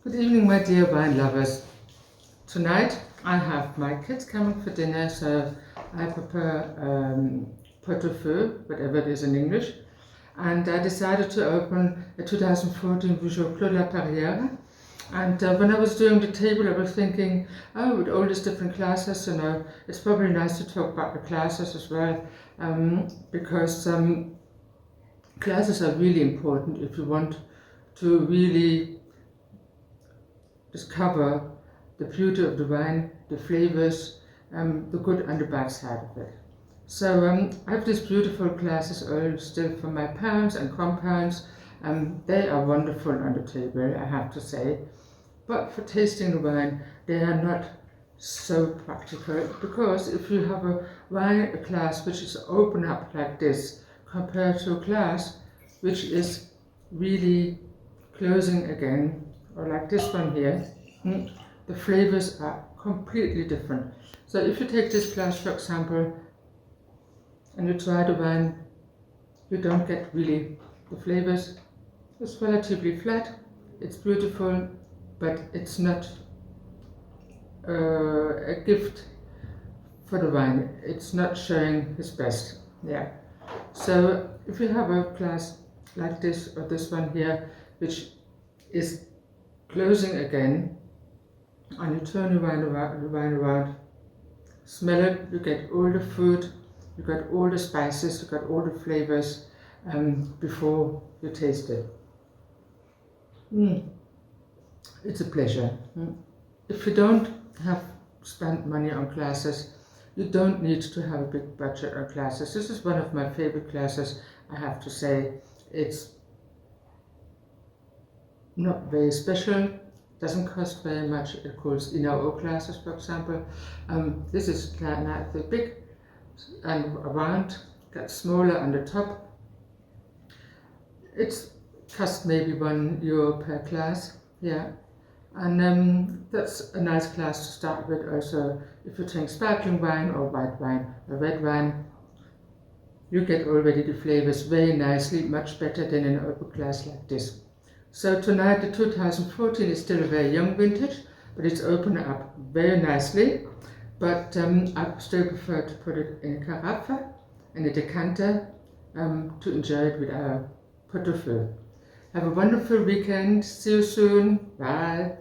Good evening, my dear wine lovers. Tonight I have my kids coming for dinner, so I prepare pot-au-feu, whatever it is in English, and I decided to open a 2014 Vougeot Clos Perriere. And when I was doing the table, I was thinking, oh, with all these different classes, it's probably nice to talk about the classes as well, because classes are really important if you want to really discover the beauty of the wine, the flavors, the good and the bad side of it. So I have these beautiful glasses all still from my parents and grandparents. They are wonderful on the table, I have to say. But for tasting the wine, they are not so practical, because if you have a glass which is open up like this, compared to a glass which is really closing again, or like this one here, the flavors are completely different. So if you take this glass, for example, and you try the wine, you don't get really the flavors. It's relatively flat, it's beautiful, but it's not a gift for the wine. It's not showing its best. Yeah. So if you have a glass like this, or this one here, which is closing again, and you turn the wine around, smell it, you get all the food, you got all the spices, you got all the flavors before you taste it. It's a pleasure. If you don't have spent money on glasses, you don't need to have a big budget on glasses. This is one of my favorite glasses, I have to say. It's not very special, doesn't cost very much. It calls O glasses, for example. This is not the big and round, got smaller on the top. It costs maybe €1 per glass, yeah. And that's a nice glass to start with. Also, if you drink sparkling wine or white wine or red wine, you get already the flavors very nicely, much better than in an open glass like this. So tonight the 2014 is still a very young vintage, but it's opened up very nicely. But I still prefer to put it in a carafe, in a decanter, to enjoy it with our pot-au-feu. Have a wonderful weekend. See you soon. Bye.